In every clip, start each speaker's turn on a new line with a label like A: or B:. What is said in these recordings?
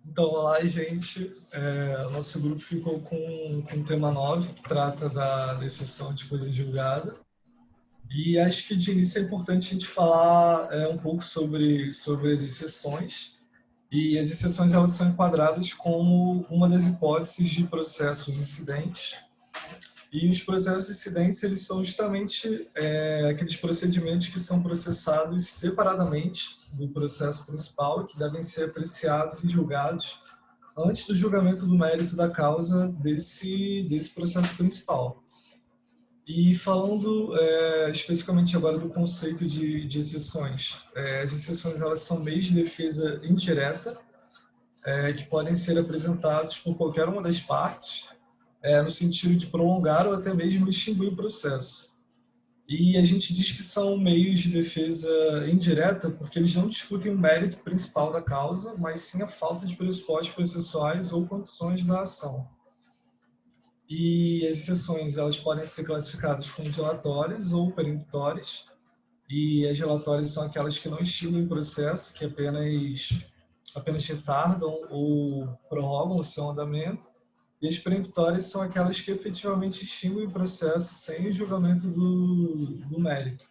A: Então, olá, gente. O nosso grupo ficou com o tema 9, que trata da decisão de coisa julgada. E acho que de início é importante a gente falar um pouco sobre as exceções. E as exceções elas são enquadradas como uma das hipóteses de processos incidentes. E os processos incidentes eles são justamente aqueles procedimentos que são processados separadamente do processo principal e que devem ser apreciados e julgados antes do julgamento do mérito da causa desse processo principal. E falando especificamente agora do conceito de exceções, as exceções elas são meios de defesa indireta que podem ser apresentados por qualquer uma das partes, no sentido de prolongar ou até mesmo extinguir o processo. E a gente diz que são meios de defesa indireta porque eles não discutem o mérito principal da causa, mas sim a falta de pressupostos processuais ou condições da ação. E as exceções elas podem ser classificadas como dilatórias ou peremptórias. E as dilatórias são aquelas que não extinguem o processo, que apenas retardam ou prorrogam o seu andamento. E as peremptórias são aquelas que efetivamente extinguem o processo sem o julgamento do mérito.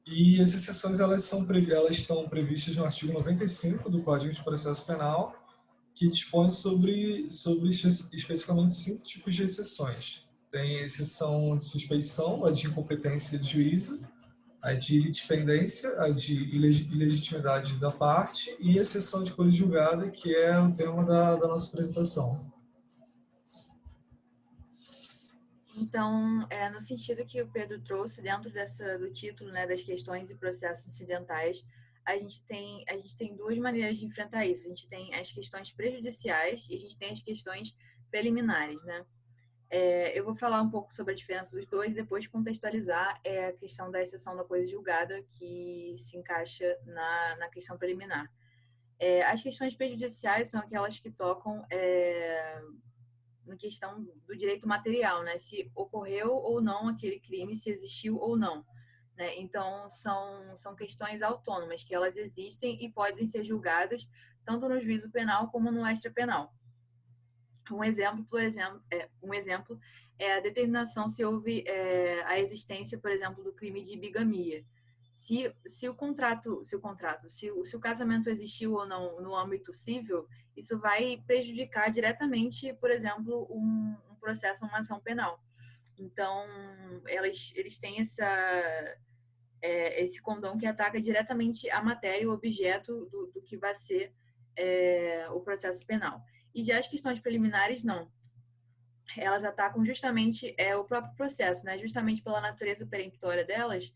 A: E as exceções elas estão previstas no artigo 95 do Código de Processo Penal, que dispõe sobre especificamente 5 tipos de exceções. Tem a exceção de suspeição, a de incompetência de juízo, a de litispendência, a de ilegitimidade da parte e a exceção de coisa julgada, que é o tema da nossa apresentação.
B: Então, no sentido que o Pedro trouxe dentro do título, né, das questões e processos incidentais, a gente tem duas maneiras de enfrentar isso. A gente tem as questões prejudiciais e a gente tem as questões preliminares, né? Eu vou falar um pouco sobre a diferença dos dois e depois contextualizar a questão da exceção da coisa julgada que se encaixa na questão preliminar. As questões prejudiciais são aquelas que tocam na questão do direito material, né? Se ocorreu ou não aquele crime, se existiu ou não. Né? Então, são questões autônomas, que elas existem e podem ser julgadas tanto no juízo penal como no extrapenal. Um exemplo é a determinação se houve a existência, por exemplo, do crime de bigamia. Se o casamento existiu ou não no âmbito civil, isso vai prejudicar diretamente, por exemplo, um processo, uma ação penal. Então, eles têm esse condão que ataca diretamente a matéria, o objeto do que vai ser o processo penal. E já as questões preliminares, não. Elas atacam justamente o próprio processo, né? Justamente pela natureza peremptória delas.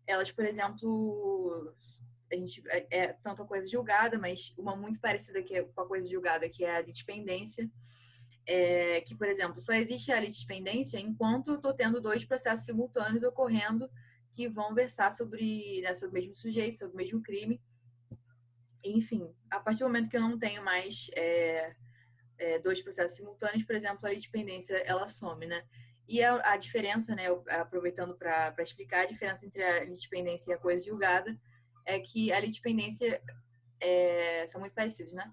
B: Elas, por exemplo, a gente tanto a coisa julgada, mas uma muito parecida com a coisa julgada, que é a litispendência, que, por exemplo, só existe a litispendência enquanto eu estou tendo dois processos simultâneos ocorrendo que vão versar sobre o mesmo sujeito, sobre o mesmo crime. Enfim, a partir do momento que eu não tenho mais dois processos simultâneos, por exemplo, a litispendência ela some, né? E a diferença, né, aproveitando para explicar a diferença entre a litispendência e a coisa julgada, é que a litispendência são muito parecidos, né?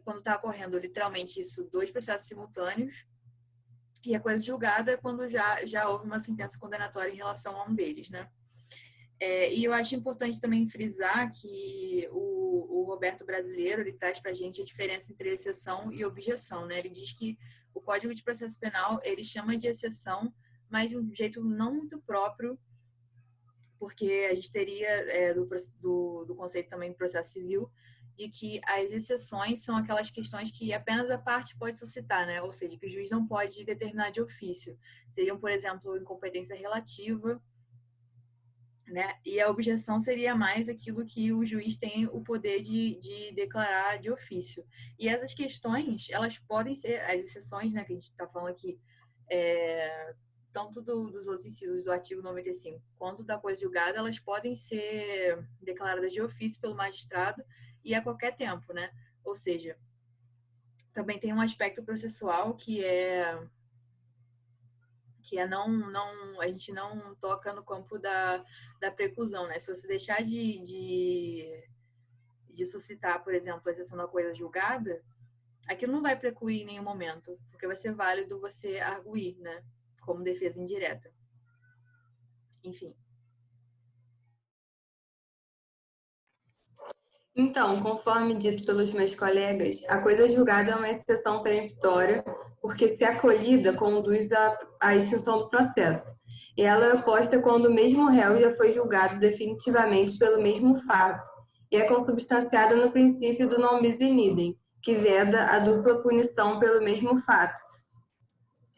B: Quando está ocorrendo literalmente isso, dois processos simultâneos, e a coisa julgada é quando já houve uma sentença condenatória em relação a um deles, né? E eu acho importante também frisar que o Roberto Brasileiro ele traz para a gente a diferença entre exceção e objeção, né? Ele diz que o Código de Processo Penal ele chama de exceção, mas de um jeito não muito próprio, porque a gente teria do conceito também do processo civil de que as exceções são aquelas questões que apenas a parte pode suscitar, né? Ou seja, que o juiz não pode determinar de ofício. Seriam, por exemplo, incompetência relativa, né? E a objeção seria mais aquilo que o juiz tem o poder de declarar de ofício. E essas questões, elas podem ser, as exceções, né, que a gente está falando aqui, tanto dos outros incisos do artigo 95 quanto da coisa julgada, elas podem ser declaradas de ofício pelo magistrado e a qualquer tempo, né? Ou seja, também tem um aspecto processual que é a gente não toca no campo da preclusão, né? Se você deixar de suscitar, por exemplo, a exceção da coisa julgada, aquilo não vai precluir em nenhum momento, porque vai ser válido você arguir, né? Como defesa indireta. Enfim.
C: Então, conforme dito pelos meus colegas, a coisa julgada é uma exceção peremptória, porque, se acolhida, conduz à extinção do processo. E ela é oposta quando o mesmo réu já foi julgado definitivamente pelo mesmo fato, e é consubstanciada no princípio do non bis in idem, que veda a dupla punição pelo mesmo fato.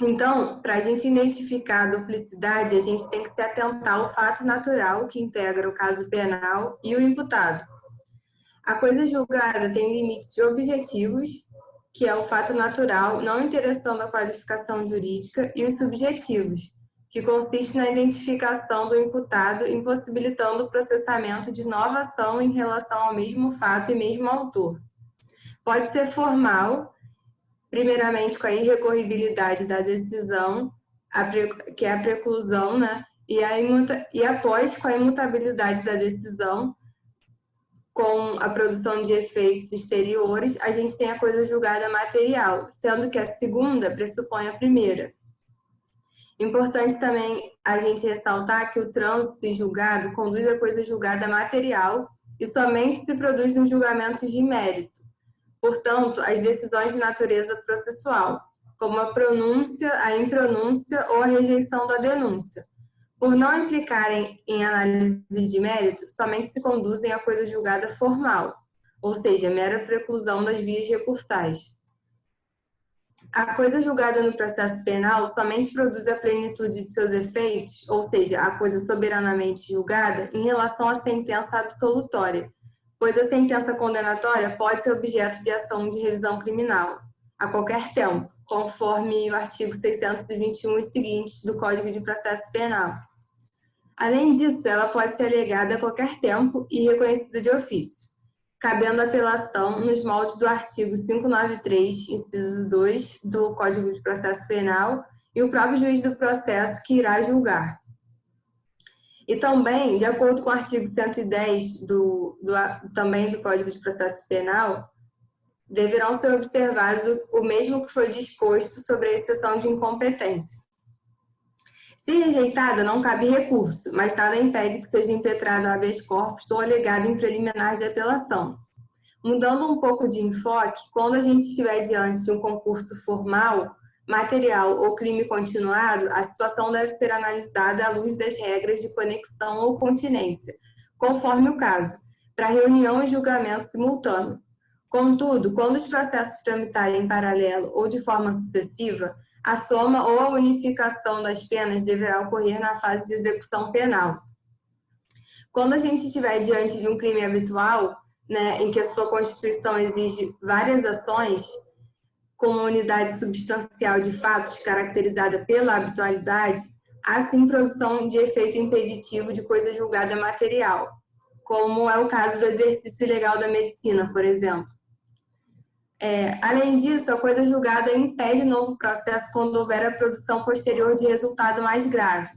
C: Então, para a gente identificar a duplicidade, a gente tem que se atentar ao fato natural que integra o caso penal e o imputado. A coisa julgada tem limites objetivos, que é o fato natural, não interessando a qualificação jurídica, e os subjetivos, que consiste na identificação do imputado, impossibilitando o processamento de nova ação em relação ao mesmo fato e mesmo autor. Pode ser formal, primeiramente com a irrecorribilidade da decisão, que é a preclusão, né? E após com a imutabilidade da decisão, com a produção de efeitos exteriores, a gente tem a coisa julgada material, sendo que a segunda pressupõe a primeira. Importante também a gente ressaltar que o trânsito e julgado conduz a coisa julgada material e somente se produz nos julgamentos de mérito. Portanto, as decisões de natureza processual, como a pronúncia, a impronúncia ou a rejeição da denúncia. Por não implicarem em análise de mérito, somente se conduzem à coisa julgada formal, ou seja, mera preclusão das vias recursais. A coisa julgada no processo penal somente produz a plenitude de seus efeitos, ou seja, a coisa soberanamente julgada, em relação à sentença absolutória, pois a sentença condenatória pode ser objeto de ação de revisão criminal, a qualquer tempo, conforme o artigo 621 e seguintes do Código de Processo Penal. Além disso, ela pode ser alegada a qualquer tempo e reconhecida de ofício, cabendo apelação nos moldes do artigo 593, inciso 2 do Código de Processo Penal e o próprio juiz do processo que irá julgar. E também, de acordo com o artigo 110 também do Código de Processo Penal, deverão ser observados o mesmo que foi disposto sobre a exceção de incompetência. Se rejeitada, não cabe recurso, mas nada impede que seja impetrado habeas corpus ou alegado em preliminar de apelação. Mudando um pouco de enfoque, quando a gente estiver diante de um concurso formal, material ou crime continuado, a situação deve ser analisada à luz das regras de conexão ou continência, conforme o caso, para reunião e julgamento simultâneo. Contudo, quando os processos tramitarem em paralelo ou de forma sucessiva, a soma ou a unificação das penas deverá ocorrer na fase de execução penal. Quando a gente estiver diante de um crime habitual, né, em que a sua Constituição exige várias ações, com uma unidade substancial de fatos caracterizada pela habitualidade, há sim produção de efeito impeditivo de coisa julgada material, como é o caso do exercício ilegal da medicina, por exemplo. Além disso, a coisa julgada impede novo processo quando houver a produção posterior de resultado mais grave.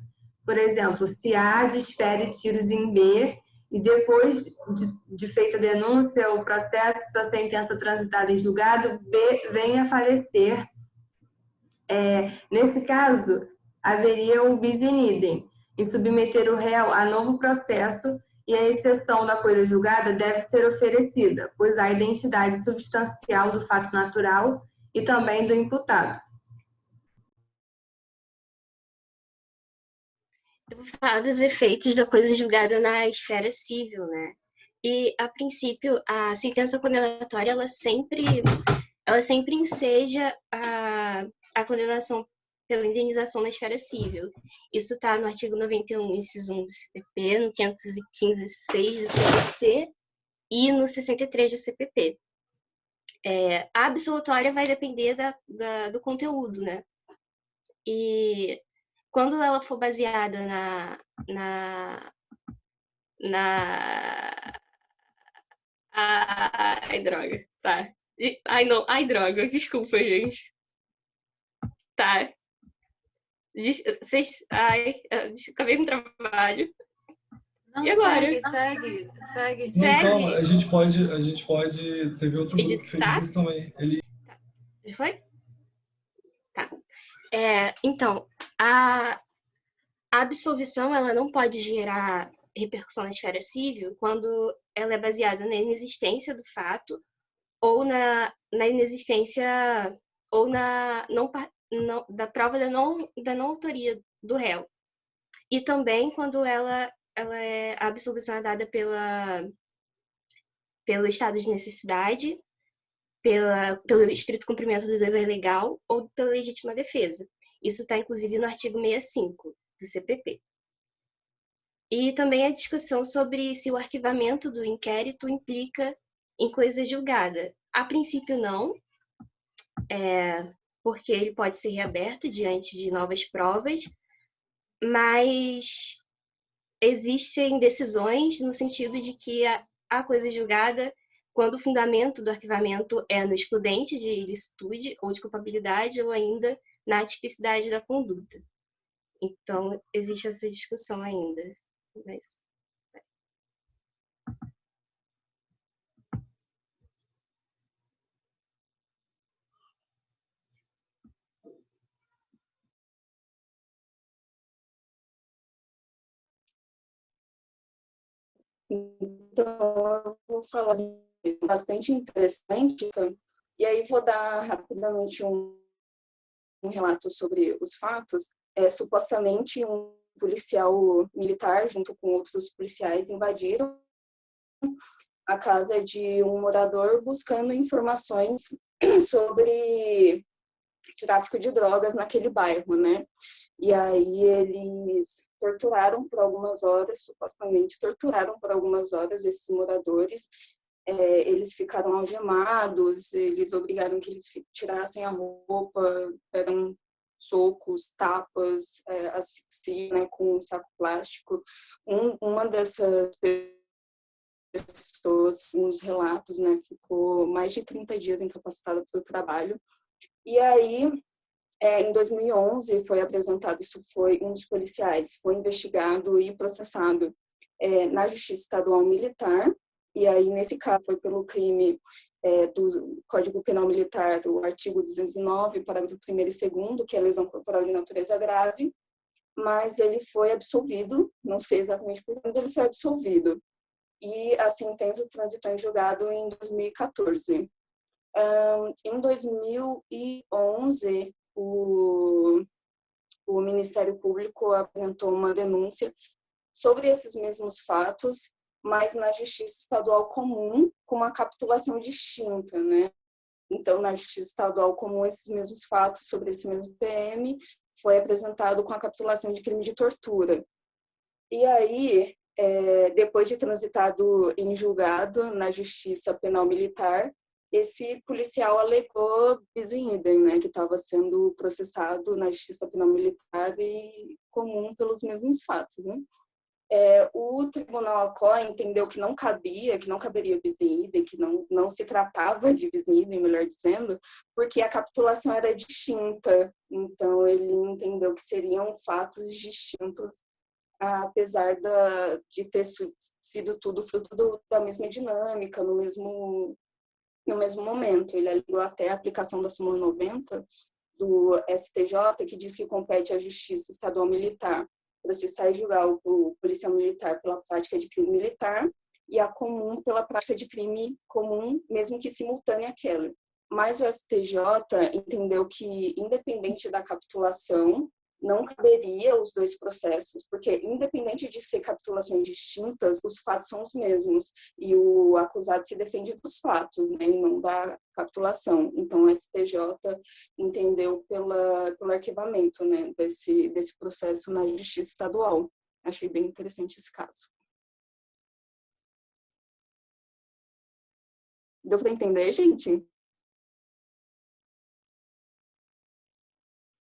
C: Por exemplo, se A desfere tiros em B e depois de feita a denúncia, o processo, a sentença transitada em julgado, B vem a falecer. Nesse caso, haveria o bis in idem, em submeter o réu a novo processo, e a exceção da coisa julgada deve ser oferecida, pois há identidade substancial do fato natural e também do imputado.
D: Eu vou falar dos efeitos da coisa julgada na esfera civil, né? E, a princípio, a sentença condenatória, ela sempre enseja a condenação pela indenização na esfera civil. Isso está no artigo 91, inciso 1 do CPP, no 515.6 do CPC e no 63 do CPP. A absolutória vai depender do conteúdo, né? E quando ela for baseada Ai, droga, tá. Ai, não, ai, droga, desculpa, gente. Tá. Acabei com o trabalho.
B: Não,
D: E agora?
B: segue.
A: Não, calma,
D: Segue.
A: a gente pode, teve outro grupo que fez
D: Editar?
A: isso também. Ele
D: Já foi? Tá. Então, a absolvição ela não pode gerar repercussão na esfera civil quando ela é baseada na inexistência do fato ou na inexistência ou na da prova da não autoria do réu. E também quando a absolvição é dada pelo estado de necessidade, pelo estrito cumprimento do dever legal ou pela legítima defesa. Isso está, inclusive, no artigo 65 do CPP. E também a discussão sobre se o arquivamento do inquérito implica em coisa julgada. A princípio, não, porque ele pode ser reaberto diante de novas provas, mas existem decisões no sentido de que a coisa julgada, quando o fundamento do arquivamento é no excludente de ilicitude ou de culpabilidade ou ainda na tipicidade da conduta. Então, existe essa discussão ainda. Mas...
E: Então, eu vou falar bastante interessante, e aí vou dar rapidamente um relato sobre os fatos. Supostamente, um policial militar, junto com outros policiais, invadiram a casa de um morador buscando informações sobre tráfico de drogas naquele bairro, né? E aí eles torturaram por algumas horas, supostamente torturaram por algumas horas esses moradores. Eles ficaram algemados, eles obrigaram que eles tirassem a roupa, eram socos, tapas, asfixia, né, com um saco plástico. Uma dessas pessoas, nos relatos, né, ficou mais de 30 dias incapacitada para o trabalho. E aí, em 2011, foi apresentado, isso foi um dos policiais, foi investigado e processado na Justiça Estadual Militar, e aí, nesse caso, foi pelo crime do Código Penal Militar, o artigo 209, parágrafo 1º e 2º, que é lesão corporal de natureza grave, mas ele foi absolvido, não sei exatamente por que, mas ele foi absolvido. E a sentença transitou em julgado em 2014. Em 2011, o Ministério Público apresentou uma denúncia sobre esses mesmos fatos, mas na Justiça Estadual Comum, com uma capitulação distinta, né? Então, na Justiça Estadual Comum, esses mesmos fatos sobre esse mesmo PM foi apresentado com a capitulação de crime de tortura. E aí, depois de transitado em julgado na Justiça Penal Militar, esse policial alegou bis in idem, né, que estava sendo processado na Justiça Penal Militar e comum pelos mesmos fatos, né? O Tribunal ACO entendeu que não caberia bis in idem, que não se tratava de bis in idem, melhor dizendo, porque a capitulação era distinta. Então, ele entendeu que seriam fatos distintos, apesar de ter sido tudo fruto da mesma dinâmica, no mesmo momento. Ele alegou até a aplicação da súmula 90 do STJ, que diz que compete à Justiça Estadual Militar processar e julgar o policial militar pela prática de crime militar e a comum pela prática de crime comum, mesmo que simultânea àquela. Mas o STJ entendeu que, independente da capitulação, não caberia os dois processos, porque, independente de ser capitulações distintas, os fatos são os mesmos, e o acusado se defende dos fatos, né, e não da capitulação. Então, o STJ entendeu pelo arquivamento, né, desse processo na Justiça Estadual. Achei bem interessante esse caso. Deu para entender, gente?